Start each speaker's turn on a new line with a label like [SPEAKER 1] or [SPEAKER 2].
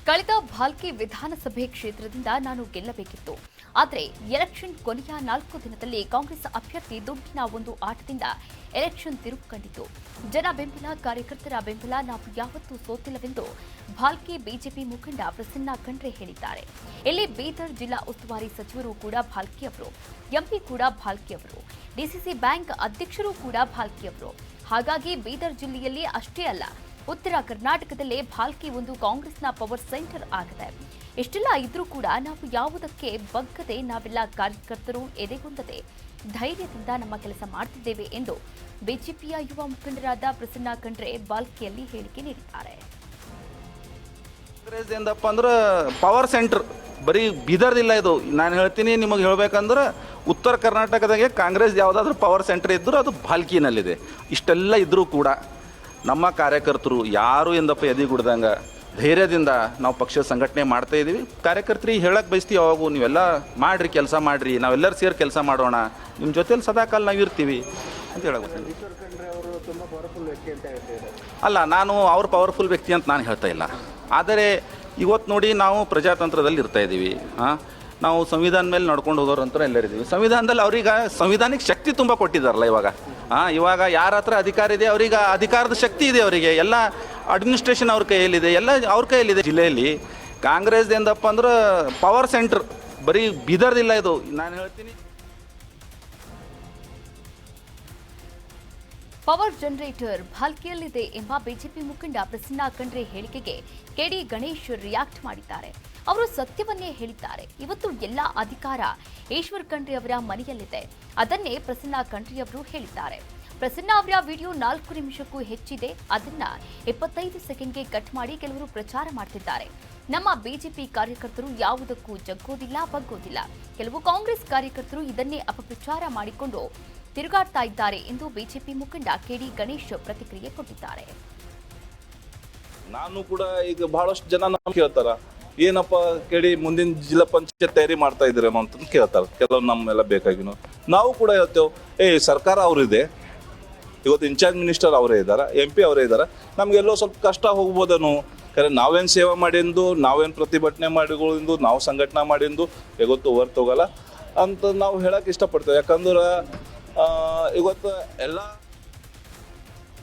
[SPEAKER 1] ಕಳೆದ ಭಾಲ್ಕಿ ವಿಧಾನಸಭೆ ಕ್ಷೇತ್ರದಿಂದ ನಾನು ಗೆಲ್ಲಬೇಕಿತ್ತು. ಆದರೆ ಎಲೆಕ್ಷನ್ ಕೊನೆಯ 4 ದಿನದಲ್ಲಿ ಕಾಂಗ್ರೆಸ್ ಅಭ್ಯರ್ಥಿ ದುಡ್ಡಿನ ಒಂದು ಆಟದಿಂದ ಎಲೆಕ್ಷನ್ ತಿರುವು ಕಂಡಿತು. ಜನ ಬೆಂಬಲ, ಕಾರ್ಯಕರ್ತರ ಬೆಂಬಲ ನಾವು ಯಾವತ್ತೂ ಸೋತಿಲ್ಲವೆಂದು ಭಾಲ್ಕಿ ಬಿಜೆಪಿ ಮುಖಂಡ ಪ್ರಸನ್ನ ಖಂಡ್ರೆ ಹೇಳಿದ್ದಾರೆ. ಇಲ್ಲಿ ಬೀದರ್ ಜಿಲ್ಲಾ ಉಸ್ತುವಾರಿ ಸಚಿವರು ಕೂಡ ಭಾಲ್ಕಿ ಅವರು, ಎಂಪಿ ಕೂಡ ಭಾಲ್ಕಿ ಅವರು, ಡಿಸಿಸಿ ಬ್ಯಾಂಕ್ ಅಧ್ಯಕ್ಷರು ಕೂಡ ಭಾಲ್ಕಿ ಅವರು. ಹಾಗಾಗಿ ಬೀದರ್ ಜಿಲ್ಲೆಯಲ್ಲಿ ಅಷ್ಟೇ ಅಲ್ಲ, ಉತ್ತರ ಕರ್ನಾಟಕದಲ್ಲೇ ಭಾಲ್ಕಿ ಒಂದು ಕಾಂಗ್ರೆಸ್ನ ಪವರ್ ಸೆಂಟರ್ ಆಗಿದೆ. ಇಷ್ಟೆಲ್ಲ ಇದ್ರೂ ಕೂಡ ನಾವು ಯಾವುದಕ್ಕೆ ಬಗ್ಗದೆ ನಾವೆಲ್ಲ ಕಾರ್ಯಕರ್ತರು ಎದೆಗುಂದದೆ ಧೈರ್ಯದಿಂದ ನಮ್ಮ ಕೆಲಸ ಮಾಡ್ತಿದ್ದೇವೆ ಎಂದು ಬಿಜೆಪಿಯ ಯುವ ಮುಖಂಡರಾದ ಪ್ರಸನ್ನ ಖಂಡ್ರೆ ಭಾಲ್ಕಿಯಲ್ಲಿ ಹೇಳಿಕೆ ನೀಡಿದ್ದಾರೆ.
[SPEAKER 2] ಕಾಂಗ್ರೆಸ್ ಏನಪ್ಪ ಅಂದ್ರೆ ಪವರ್ ಸೆಂಟರ್ ಬರೀ ಬೀದರ್ದಿಲ್ಲ ಇದು. ನಾನು ಹೇಳ್ತೀನಿ, ನಿಮಗೆ ಹೇಳ್ಬೇಕಂದ್ರೆ ಉತ್ತರ ಕರ್ನಾಟಕದಾಗೆ ಕಾಂಗ್ರೆಸ್ ಯಾವುದಾದ್ರೂ ಪವರ್ ಸೆಂಟರ್ ಇದ್ದರೂ ಅದು ಭಾಲ್ಕಿನಲ್ಲಿದೆ. ಇಷ್ಟೆಲ್ಲ ಇದ್ದರೂ ಕೂಡ ನಮ್ಮ ಕಾರ್ಯಕರ್ತರು ಯಾರು ಎಂದಪ್ಪ ಎದಿಗುಡ್ದಂಗೆ ಧೈರ್ಯದಿಂದ ನಾವು ಪಕ್ಷ ಸಂಘಟನೆ ಮಾಡ್ತಾ ಇದ್ದೀವಿ. ಕಾರ್ಯಕರ್ತರಿಗೆ ಹೇಳಕ್ಕೆ ಬಯಸ್ತೀವಿ, ಯಾವಾಗೂ ನೀವೆಲ್ಲ ಮಾಡಿರಿ, ಕೆಲಸ ಮಾಡಿರಿ, ನಾವೆಲ್ಲರೂ ಸೇರಿ ಕೆಲಸ ಮಾಡೋಣ, ನಿಮ್ಮ ಜೊತೆಲಿ ಸದಾಕಾಲ ನಾವು ಇರ್ತೀವಿ ಅಂತ ಹೇಳಬೇಕು. ಅಲ್ಲ, ನಾನು ಅವ್ರ ಪವರ್ಫುಲ್ ವ್ಯಕ್ತಿ ಅಂತ ನಾನು ಹೇಳ್ತಾ ಇಲ್ಲ. ಆದರೆ ಇವತ್ತು ನೋಡಿ, ನಾವು ಪ್ರಜಾತಂತ್ರದಲ್ಲಿ ಇರ್ತಾ ಇದ್ದೀವಿ. ನಾವು ಸಂವಿಧಾನ ಮೇಲೆ ನಡ್ಕೊಂಡು ಹೋಗೋರು ಅಂತ ಎಲ್ಲರಿದ್ದೀವಿ. ಸಂವಿಧಾನದಲ್ಲಿ ಅವ್ರಿಗೆ ಸಂವಿಧಾನಿಕ ಶಕ್ತಿ ತುಂಬ ಕೊಟ್ಟಿದ್ದಾರಲ್ಲ ಇವಾಗ ಯಾರ ಹತ್ರ ಅಧಿಕಾರ ಇದೆ, ಅವ್ರಿಗೆ ಅಧಿಕಾರದ ಶಕ್ತಿ ಇದೆ. ಅವರಿಗೆ ಎಲ್ಲ ಅಡ್ಮಿನಿಸ್ಟ್ರೇಷನ್ ಅವ್ರ ಕೈಯಲ್ಲಿದೆ, ಎಲ್ಲ ಅವ್ರ ಕೈಯಲ್ಲಿದೆ. ಜಿಲ್ಲೆಯಲ್ಲಿ ಕಾಂಗ್ರೆಸ್ ಏನಪ್ಪ ಅಂದ್ರೆ ಪವರ್ ಸೆಂಟರ್ ಬರೀ ಬೀದರ್ದಿಲ್ಲ ಇದು. ನಾನು ಹೇಳ್ತೀನಿ,
[SPEAKER 1] ಪವರ್ ಜನರೇಟರ್ ಭಾಲ್ಕಿಯಲ್ಲಿದೆ ಎಂಬ ಬಿಜೆಪಿ ಮುಖಂಡ ಪ್ರಸನ್ನ ಖಂಡ್ರೆ ಹೇಳಿಕೆಗೆ ಕೆಡಿ ಗಣೇಶ್ ರಿಯಾಕ್ಟ್ ಮಾಡಿದ್ದಾರೆ. ಅವರು ಸತ್ಯವನ್ನೇ ಹೇಳಿದ್ದಾರೆ. ಇವತ್ತು ಎಲ್ಲ ಅಧಿಕಾರ ಈಶ್ವರ್ ಖಂಡ್ರೆ ಅವರ ಮನೆಯಲ್ಲಿದೆ, ಅದನ್ನೇ ಪ್ರಸನ್ನ ಖಂಡ್ರೆ ಅವರು ಹೇಳಿದ್ದಾರೆ. ಪ್ರಸನ್ನ ಅವರ ವಿಡಿಯೋ 4 ನಿಮಿಷಕ್ಕೂ ಹೆಚ್ಚಿದೆ. ಅದನ್ನ 25 ಸೆಕೆಂಡ್ಗೆ ಕಟ್ ಮಾಡಿ ಕೆಲವರು ಪ್ರಚಾರ ಮಾಡ್ತಿದ್ದಾರೆ. ನಮ್ಮ ಬಿಜೆಪಿ ಕಾರ್ಯಕರ್ತರು ಯಾವುದಕ್ಕೂ ಜಗ್ಗೋದಿಲ್ಲ, ಬಗ್ಗೋದಿಲ್ಲ. ಕೆಲವು ಕಾಂಗ್ರೆಸ್ ಕಾರ್ಯಕರ್ತರು ಇದನ್ನೇ ಅಪಪ್ರಚಾರ ಮಾಡಿಕೊಂಡು ತಿರುಗಾಡ್ತಾ ಇದ್ದಾರೆ ಎಂದು ಬಿಜೆಪಿ ಮುಖಂಡ ಕೆಡಿ ಗಣೇಶ್ ಪ್ರತಿಕ್ರಿಯೆ ಕೊಟ್ಟಿದ್ದಾರೆ.
[SPEAKER 3] ನಾನು ಕೂಡ ಈಗ ಬಹಳಷ್ಟು ಜನ ನಮ್ಗೆ ಕೇಳ್ತಾರ, ಏನಪ್ಪ ಕೇಳಿ ಮುಂದಿನ ಜಿಲ್ಲಾ ಪಂಚಾಯತ್ ತಯಾರಿ ಮಾಡ್ತಾ ಇದ್ದೀರೇನೋ ಅಂತ ಕೇಳ್ತಾರೆ. ಕೆಲವು ನಮ್ಮೆಲ್ಲ ಬೇಕಾಗಿನೋ ನಾವು ಕೂಡ ಹೇಳ್ತೇವೆ, ಸರ್ಕಾರ ಅವರಿದೆ, ಇವತ್ತು ಇನ್ಚಾರ್ಜ್ ಮಿನಿಸ್ಟರ್ ಅವರೇ ಇದ್ದಾರೆ, MP ಅವರೇ ಇದ್ದಾರೆ, ನಮಗೆಲ್ಲೋ ಸ್ವಲ್ಪ ಕಷ್ಟ ಹೋಗ್ಬೋದೇನೋ. ಯಾಕಂದ್ರೆ ನಾವೇನು ಸೇವೆ ಮಾಡಿಂದು, ನಾವೇನು ಪ್ರತಿಭಟನೆ ಮಾಡಿಗಳಿಂದು, ನಾವು ಸಂಘಟನೆ ಮಾಡಿಂದು ಇವತ್ತು ಹೊರತೋಗಲ್ಲ ಅಂತ ನಾವು ಹೇಳಕ್ಕೆ ಇಷ್ಟಪಡ್ತೇವೆ. ಯಾಕಂದ್ರೆ ಇವತ್ತು ಎಲ್ಲ